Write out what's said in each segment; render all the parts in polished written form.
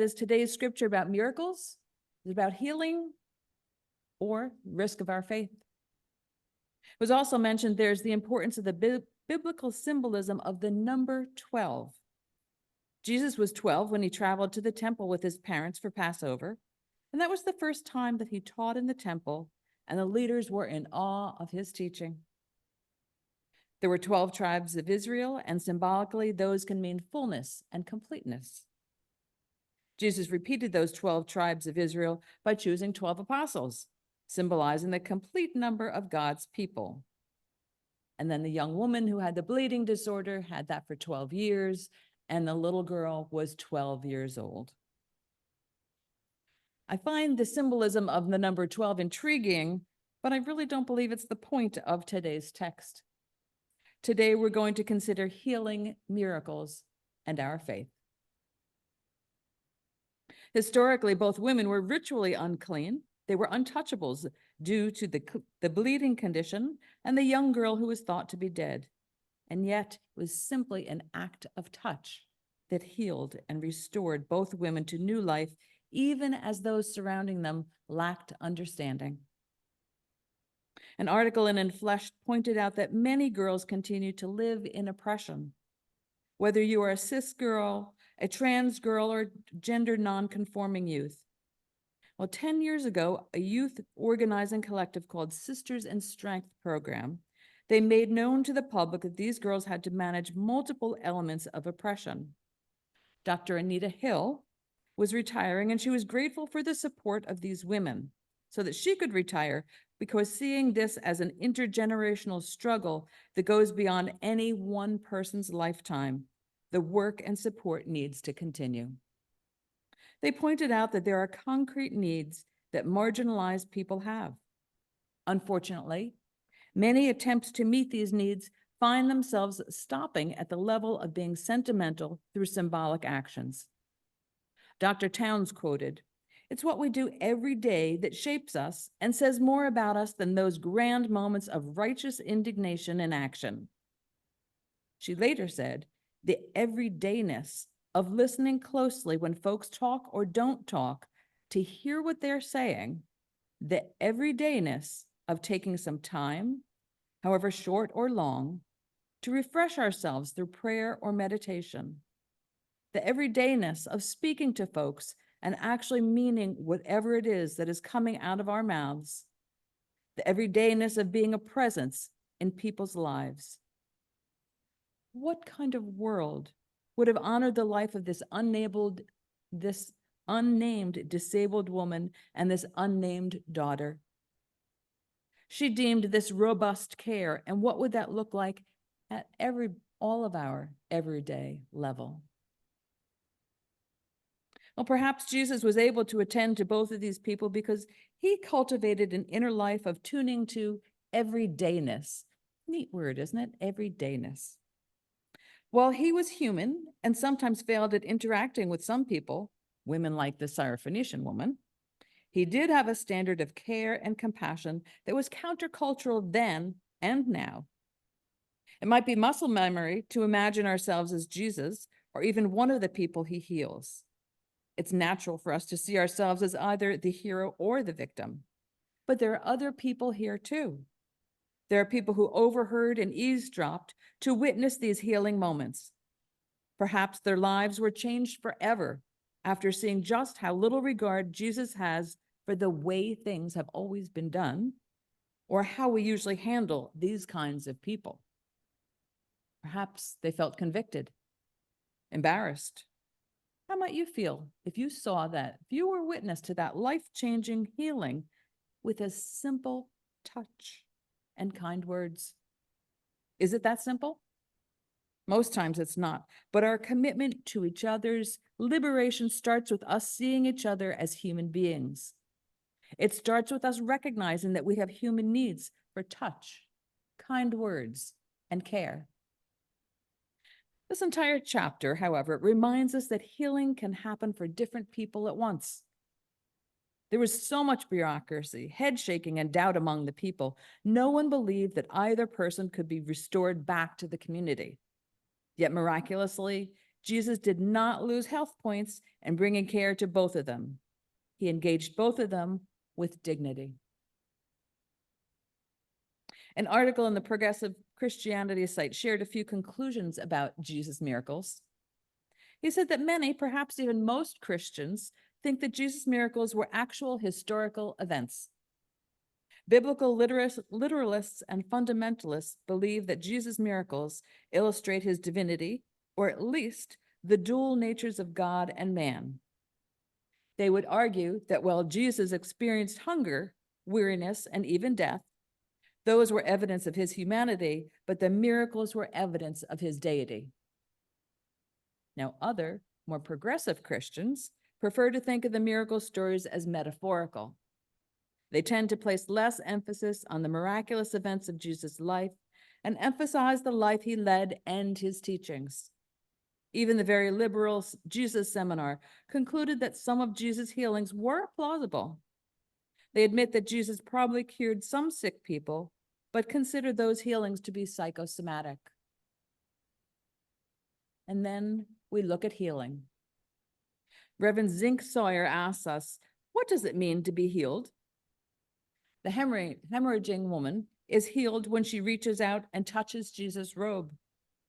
Is today's scripture about miracles? Is it about healing or risk of our faith? It was also mentioned there's the importance of the biblical symbolism of the number 12. Jesus was 12 when he traveled to the temple with his parents for Passover, and that was the first time that he taught in the temple, and the leaders were in awe of his teaching. There were 12 tribes of Israel, and symbolically, those can mean fullness and completeness. Jesus repeated those 12 tribes of Israel by choosing 12 apostles, symbolizing the complete number of God's people. And then the young woman who had the bleeding disorder had that for 12 years, and the little girl was 12 years old. I find the symbolism of the number 12 intriguing, but I really don't believe it's the point of today's text. Today, we're going to consider healing, miracles, and our faith. Historically, both women were ritually unclean. They were untouchables due to the bleeding condition and the young girl who was thought to be dead. And yet, it was simply an act of touch that healed and restored both women to new life, even as those surrounding them lacked understanding. An article in Flesh pointed out that many girls continue to live in oppression. Whether you are a cis girl, a trans girl, or gender non-conforming youth. Well, 10 years ago, a youth organizing collective called Sisters in Strength program, they made known to the public that these girls had to manage multiple elements of oppression. Dr. Anita Hill was retiring, and she was grateful for the support of these women so that she could retire, because seeing this as an intergenerational struggle that goes beyond any one person's lifetime, the work and support needs to continue. They pointed out that there are concrete needs that marginalized people have. Unfortunately, many attempts to meet these needs find themselves stopping at the level of being sentimental through symbolic actions. Dr. Towns quoted, "It's what we do every day that shapes us and says more about us than those grand moments of righteous indignation and action." She later said, "The everydayness of listening closely when folks talk or don't talk to hear what they're saying, the everydayness of taking some time, however short or long, to refresh ourselves through prayer or meditation, the everydayness of speaking to folks and actually meaning whatever it is that is coming out of our mouths, the everydayness of being a presence in people's lives." What kind of world would have honored the life of this unnamed disabled woman and this unnamed daughter? She deemed this robust care, and what would that look like at all of our everyday level? Well, perhaps Jesus was able to attend to both of these people because he cultivated an inner life of tuning to everydayness. Neat word, isn't it? Everydayness. While he was human and sometimes failed at interacting with some people, women like the Syrophoenician woman, he did have a standard of care and compassion that was countercultural then and now. It might be muscle memory to imagine ourselves as Jesus or even one of the people he heals. It's natural for us to see ourselves as either the hero or the victim. But there are other people here too. There are people who overheard and eavesdropped to witness these healing moments. Perhaps their lives were changed forever after seeing just how little regard Jesus has for the way things have always been done, or how we usually handle these kinds of people. Perhaps they felt convicted, embarrassed. How might you feel if you saw that, if you were witness to that life-changing healing with a simple touch and kind words? Is it that simple? Most times it's not, but our commitment to each other's liberation starts with us seeing each other as human beings. It starts with us recognizing that we have human needs for touch, kind words, and care. This entire chapter, however, reminds us that healing can happen for different people at once. There was so much bureaucracy, head shaking, and doubt among the people. No one believed that either person could be restored back to the community. Yet miraculously, Jesus did not lose health points in bringing care to both of them. He engaged both of them with dignity. An article in the Progressive Christianity site shared a few conclusions about Jesus' miracles. He said that many, perhaps even most Christians, think that Jesus' miracles were actual historical events. Biblical literalists and fundamentalists believe that Jesus' miracles illustrate his divinity, or at least the dual natures of God and man. They would argue that while Jesus experienced hunger, weariness, and even death, those were evidence of his humanity, but the miracles were evidence of his deity. Now, other, more progressive Christians prefer to think of the miracle stories as metaphorical. They tend to place less emphasis on the miraculous events of Jesus' life and emphasize the life he led and his teachings. Even the very liberal Jesus Seminar concluded that some of Jesus' healings were plausible. They admit that Jesus probably cured some sick people, but consider those healings to be psychosomatic. And then we look at healing. Reverend Zink Sawyer asks us, what does it mean to be healed? The hemorrhaging woman is healed when she reaches out and touches Jesus' robe,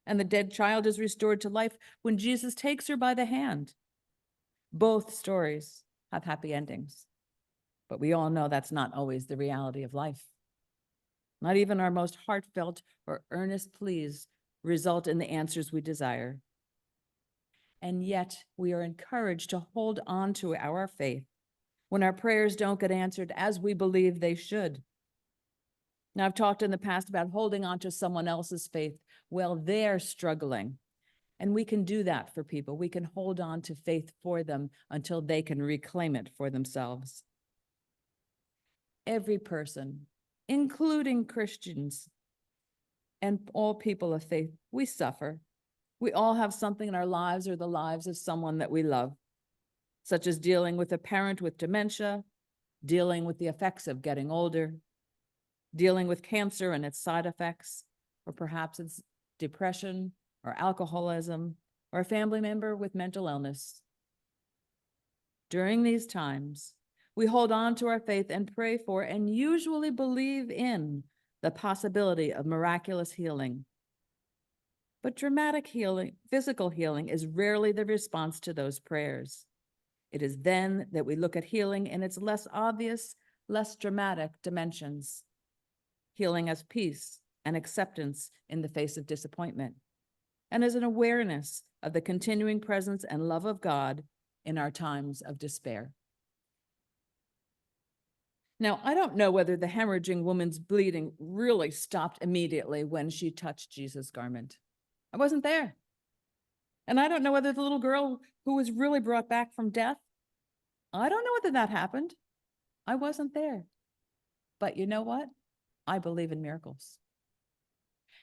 and the dead child is restored to life when Jesus takes her by the hand. Both stories have happy endings, but we all know that's not always the reality of life. Not even our most heartfelt or earnest pleas result in the answers we desire. And yet we are encouraged to hold on to our faith when our prayers don't get answered as we believe they should. Now, I've talked in the past about holding on to someone else's faith while they're struggling. And we can do that for people. We can hold on to faith for them until they can reclaim it for themselves. Every person, including Christians and all people of faith, we suffer. We all have something in our lives or the lives of someone that we love, such as dealing with a parent with dementia, dealing with the effects of getting older, dealing with cancer and its side effects, or perhaps it's depression or alcoholism, or a family member with mental illness. During these times, we hold on to our faith and pray for and usually believe in the possibility of miraculous healing. But dramatic healing, physical healing, is rarely the response to those prayers. It is then that we look at healing in its less obvious, less dramatic dimensions. Healing as peace and acceptance in the face of disappointment, and as an awareness of the continuing presence and love of God in our times of despair. Now, I don't know whether the hemorrhaging woman's bleeding really stopped immediately when she touched Jesus' garment. I wasn't there. And I don't know whether the little girl who was really brought back from death, I don't know whether that happened. I wasn't there. But you know what? I believe in miracles.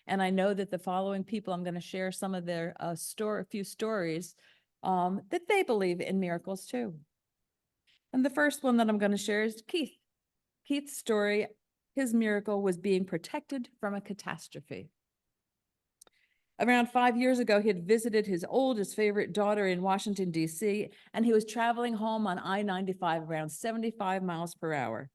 And I know that the following people, I'm going to share some of their a few stories that they believe in miracles too. And the first one that I'm going to share is Keith. Keith's story, his miracle was being protected from a catastrophe. Around 5 years ago, he had visited his oldest favorite daughter in Washington, D.C., and he was traveling home on I-95 around 75 miles per hour.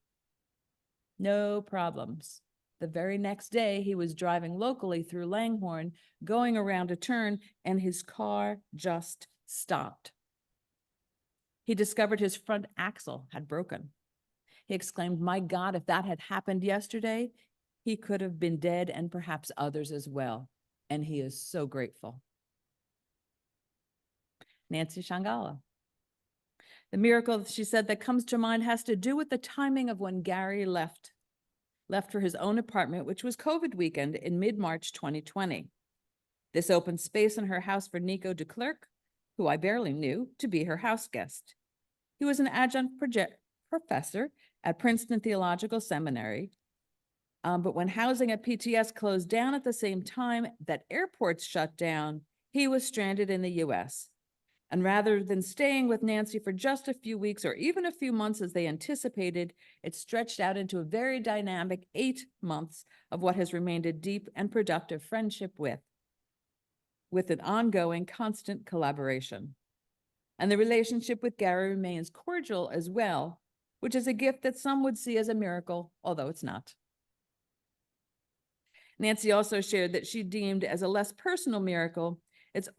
No problems. The very next day, he was driving locally through Langhorne, going around a turn, and his car just stopped. He discovered his front axle had broken. He exclaimed, "My God, if that had happened yesterday, he could have been dead and perhaps others as well." And he is so grateful. Nancy Shangala. The miracle, she said, that comes to mind has to do with the timing of when Gary left for his own apartment, which was COVID weekend in mid-March 2020. This opened space in her house for Nico de Klerk, who I barely knew, to be her house guest. He was an adjunct professor at Princeton Theological Seminary, but when housing at PTS closed down at the same time that airports shut down, he was stranded in the US. And rather than staying with Nancy for just a few weeks or even a few months as they anticipated, it stretched out into a very dynamic 8 months of what has remained a deep and productive friendship with. with an ongoing, constant collaboration. And the relationship with Gary remains cordial as well, which is a gift that some would see as a miracle, although it's not. Nancy also shared that she deemed as a less personal miracle, it's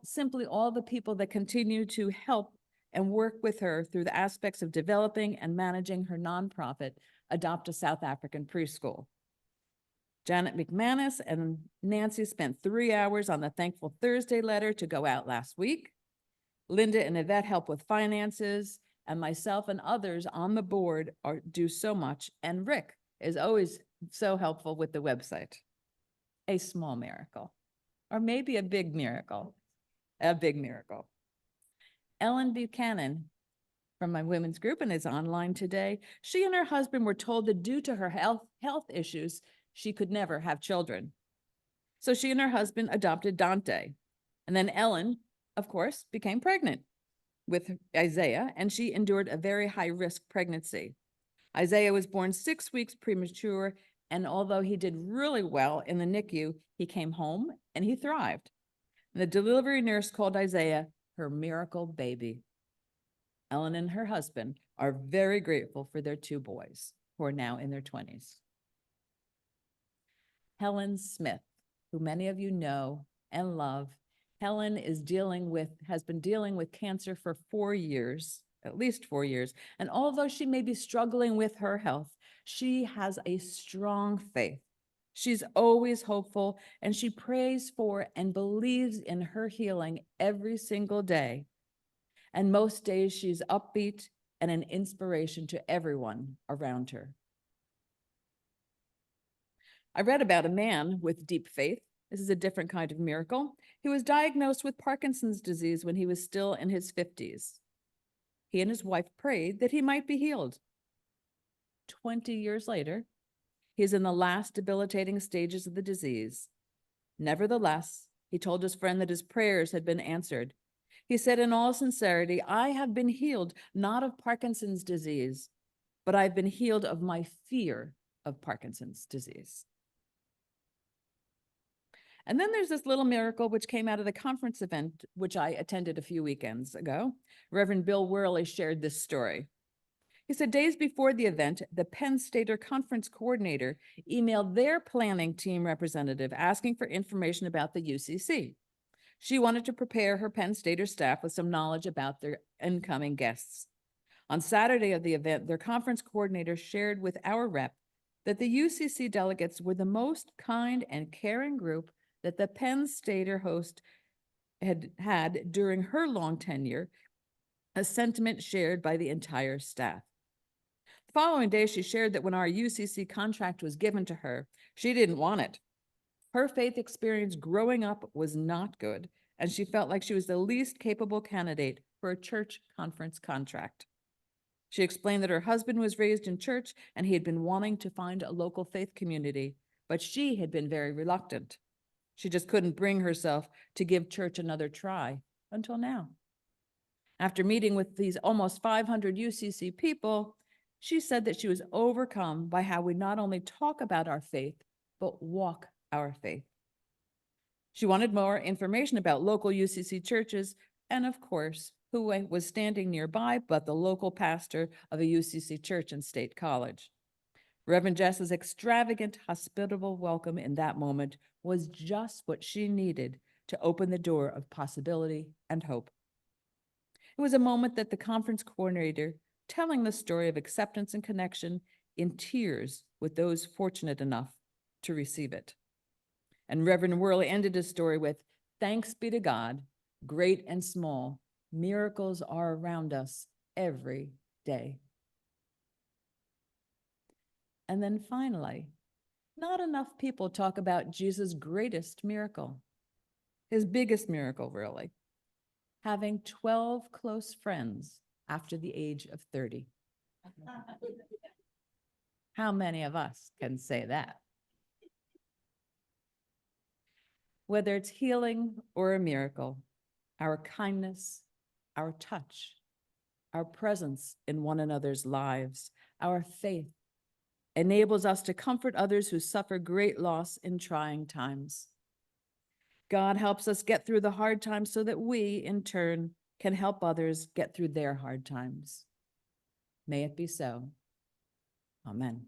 simply all the people that continue to help and work with her through the aspects of developing and managing her nonprofit, Adopt a South African Preschool. Janet McManus and Nancy spent 3 hours on the Thankful Thursday letter to go out last week. Linda and Yvette help with finances, and myself and others on the board do so much. And Rick is always so helpful with the website. A small miracle, or maybe a big miracle, a big miracle. Ellen Buchanan from my women's group and is online today. She and her husband were told that due to her health issues, she could never have children. So she and her husband adopted Dante. And then Ellen, of course, became pregnant with Isaiah, and she endured a very high-risk pregnancy. Isaiah was born 6 weeks premature, and although he did really well in the NICU, he came home and he thrived. And the delivery nurse called Isaiah her miracle baby. Ellen and her husband are very grateful for their 2 boys, who are now in their 20s. Helen Smith, who many of you know and love. Helen has been dealing with cancer for 4 years, at least 4 years. And although she may be struggling with her health, she has a strong faith. She's always hopeful, and she prays for and believes in her healing every single day. And most days she's upbeat and an inspiration to everyone around her. I read about a man with deep faith. This is a different kind of miracle. He was diagnosed with Parkinson's disease when he was still in his 50s. He and his wife prayed that he might be healed. 20 years later, he's in the last debilitating stages of the disease. Nevertheless, he told his friend that his prayers had been answered. He said in all sincerity, "I have been healed, not of Parkinson's disease, but I've been healed of my fear of Parkinson's disease." And then there's this little miracle which came out of the conference event, which I attended a few weekends ago. Reverend Bill Worley shared this story. He said days before the event, the Penn Stater conference coordinator emailed their planning team representative asking for information about the UCC. She wanted to prepare her Penn Stater staff with some knowledge about their incoming guests. On Saturday of the event, their conference coordinator shared with our rep that the UCC delegates were the most kind and caring group that the Penn Stater host had during her long tenure, a sentiment shared by the entire staff. The following day, she shared that when our UCC contract was given to her, she didn't want it. Her faith experience growing up was not good, and she felt like she was the least capable candidate for a church conference contract. She explained that her husband was raised in church and he had been wanting to find a local faith community, but she had been very reluctant. She just couldn't bring herself to give church another try until now. After meeting with these almost 500 UCC people, she said that she was overcome by how we not only talk about our faith, but walk our faith. She wanted more information about local UCC churches and, of course, who was standing nearby but the local pastor of a UCC church in State College. Reverend Jess's extravagant, hospitable welcome in that moment was just what she needed to open the door of possibility and hope. It was a moment that the conference coordinator, telling the story of acceptance and connection, in tears with those fortunate enough to receive it. And Reverend Worley ended his story with, "Thanks be to God, great and small, miracles are around us every day." And then finally, not enough people talk about Jesus' greatest miracle, his biggest miracle, really, having 12 close friends after the age of 30. How many of us can say that? Whether it's healing or a miracle, our kindness, our touch, our presence in one another's lives, our faith enables us to comfort others who suffer great loss in trying times. God helps us get through the hard times so that we, in turn, can help others get through their hard times. May it be so. Amen.